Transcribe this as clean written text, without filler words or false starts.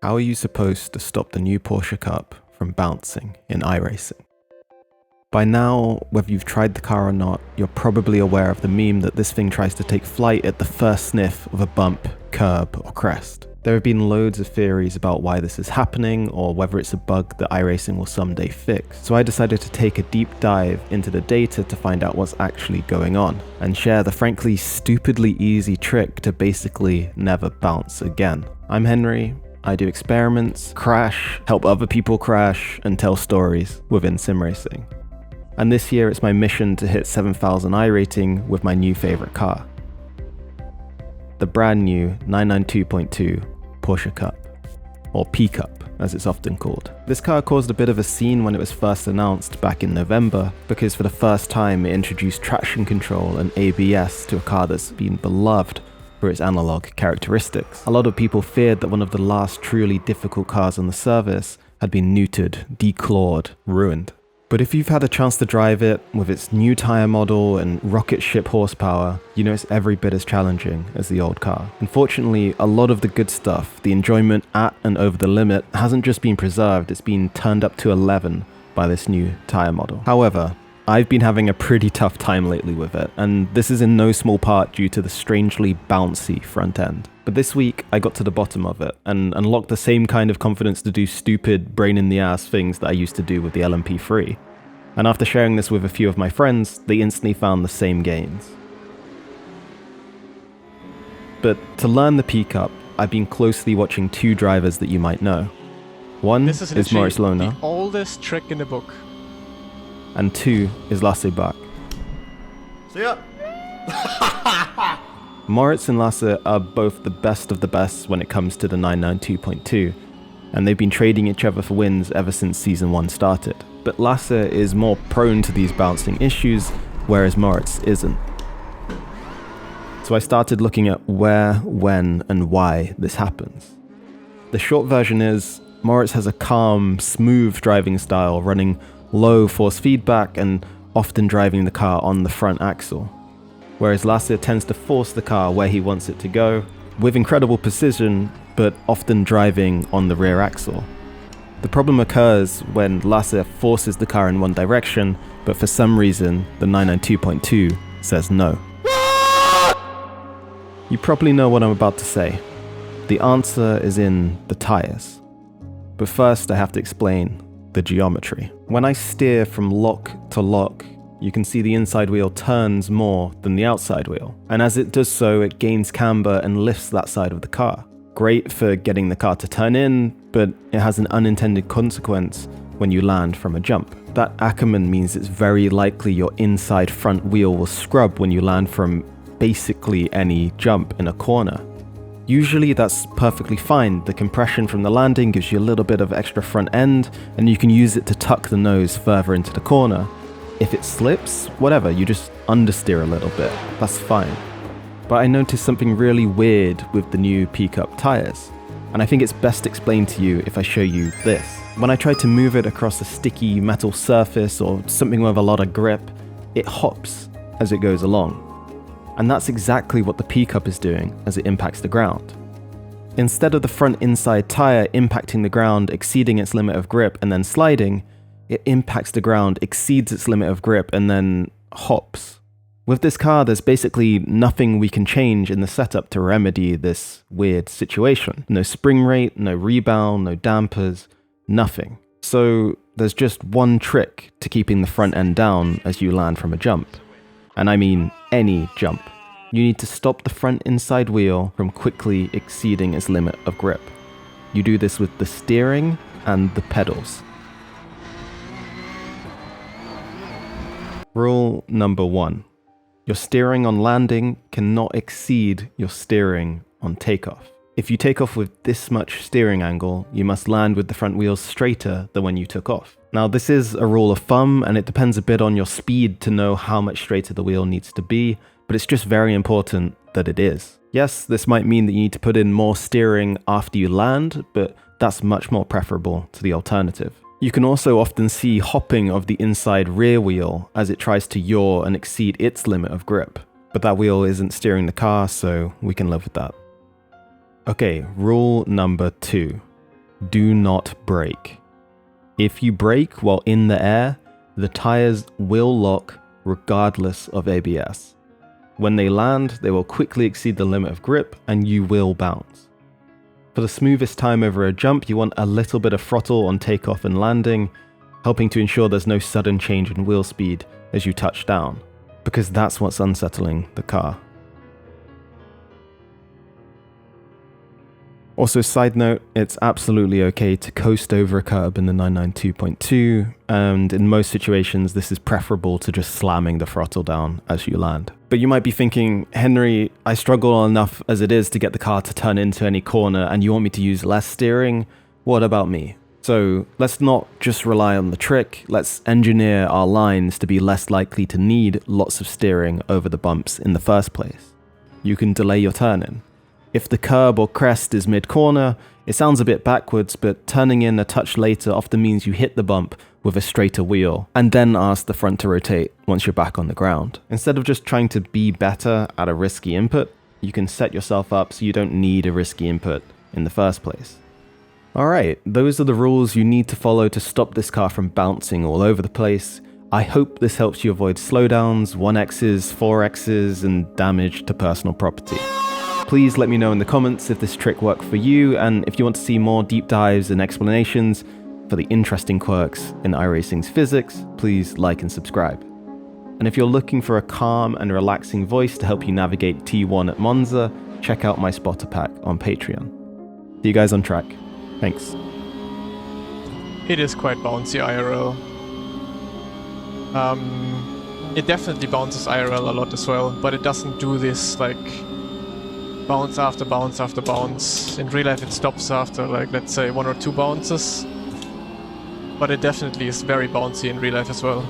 How are you supposed to stop the new Porsche Cup from bouncing in iRacing? By now, whether you've tried the car or not, you're probably aware of the meme that this thing tries to take flight at the first sniff of a bump, curb, or crest. There have been loads of theories about why this is happening or whether it's a bug that iRacing will someday fix. So I decided to take a deep dive into the data to find out what's actually going on and share the frankly stupidly easy trick to basically never bounce again. I'm Henry. I do experiments, crash, help other people crash, and tell stories within sim racing. And this year it's my mission to hit 7,000 iRating with my new favorite car. The brand new 992.2 Porsche Cup, or P Cup as it's often called. This car caused a bit of a scene when it was first announced back in November because for the first time it introduced traction control and ABS to a car that's been beloved for its analog characteristics. A lot of people feared that one of the last truly difficult cars on the service had been neutered, declawed, ruined. But if you've had a chance to drive it with its new tyre model and rocket ship horsepower, you know it's every bit as challenging as the old car. Unfortunately, a lot of the good stuff, the enjoyment at and over the limit, hasn't just been preserved, it's been turned up to 11 by this new tyre model. However, I've been having a pretty tough time lately with it, and this is in no small part due to the strangely bouncy front end. But this week, I got to the bottom of it, and unlocked the same kind of confidence to do stupid, brain-in-the-ass things that I used to do with the LMP3. And after sharing this with a few of my friends, they instantly found the same gains. But to learn the P Cup, I've been closely watching two drivers that you might know. One is Moritz Löhner, the oldest trick in the book. And two is Lasse. See ya! Moritz and Lasse are both the best of the best when it comes to the 992.2, and they've been trading each other for wins ever since Season 1 started. But Lasse is more prone to these bouncing issues, whereas Moritz isn't. So I started looking at where, when, and why this happens. The short version is, Moritz has a calm, smooth driving style, running low force feedback and often driving the car on the front axle, whereas Lasse tends to force the car where he wants it to go, with incredible precision, but often driving on the rear axle. The problem occurs when Lasse forces the car in one direction, but for some reason, the 992.2 says no. You probably know what I'm about to say. The answer is in the tyres. But first, I have to explain the geometry. When I steer from lock to lock, you can see the inside wheel turns more than the outside wheel. And as it does so, it gains camber and lifts that side of the car. Great for getting the car to turn in, but it has an unintended consequence when you land from a jump. That Ackermann means it's very likely your inside front wheel will scrub when you land from basically any jump in a corner. Usually that's perfectly fine. The compression from the landing gives you a little bit of extra front end, and you can use it to tuck the nose further into the corner. If it slips, whatever, you just understeer a little bit. That's fine. But I noticed something really weird with the new P Cup tyres, and I think it's best explained to you if I show you this. When I try to move it across a sticky metal surface or something with a lot of grip, it hops as it goes along. And that's exactly what the P Cup is doing as it impacts the ground. Instead of the front inside tyre impacting the ground, exceeding its limit of grip and then sliding, it impacts the ground, exceeds its limit of grip and then hops. With this car, there's basically nothing we can change in the setup to remedy this weird situation. No spring rate, no rebound, no dampers, nothing. So there's just one trick to keeping the front end down as you land from a jump. And I mean any jump. You need to stop the front inside wheel from quickly exceeding its limit of grip. You do this with the steering and the pedals. Rule number 1. Your steering on landing cannot exceed your steering on takeoff. If you take off with this much steering angle, you must land with the front wheels straighter than when you took off. Now this is a rule of thumb, and it depends a bit on your speed to know how much straighter the wheel needs to be, but it's just very important that it is. Yes, this might mean that you need to put in more steering after you land, but that's much more preferable to the alternative. You can also often see hopping of the inside rear wheel as it tries to yaw and exceed its limit of grip, but that wheel isn't steering the car, so we can live with that. Okay, rule number 2. Do not brake. If you brake while in the air, the tyres will lock regardless of ABS. When they land, they will quickly exceed the limit of grip and you will bounce. For the smoothest time over a jump, you want a little bit of throttle on takeoff and landing, helping to ensure there's no sudden change in wheel speed as you touch down, because that's what's unsettling the car. Also, side note, it's absolutely okay to coast over a curb in the 992.2, and in most situations this is preferable to just slamming the throttle down as you land. But you might be thinking, Henry, I struggle enough as it is to get the car to turn into any corner and you want me to use less steering? What about me? So let's not just rely on the trick, let's engineer our lines to be less likely to need lots of steering over the bumps in the first place. You can delay your turn-in. If the curb or crest is mid-corner, it sounds a bit backwards, but turning in a touch later often means you hit the bump with a straighter wheel, and then ask the front to rotate once you're back on the ground. Instead of just trying to be better at a risky input, you can set yourself up so you don't need a risky input in the first place. Alright, those are the rules you need to follow to stop this car from bouncing all over the place. I hope this helps you avoid slowdowns, 1x's, 4x's, and damage to personal property. Please let me know in the comments if this trick worked for you, and if you want to see more deep dives and explanations for the interesting quirks in iRacing's physics, please like and subscribe. And if you're looking for a calm and relaxing voice to help you navigate T1 at Monza, check out my spotter pack on Patreon. See you guys on track. Thanks. It is quite bouncy IRL. It definitely bounces IRL a lot as well, but it doesn't do this like bounce after bounce after bounce. In real life it stops after like, let's say, 1 or 2 bounces. But it definitely is very bouncy in real life as well.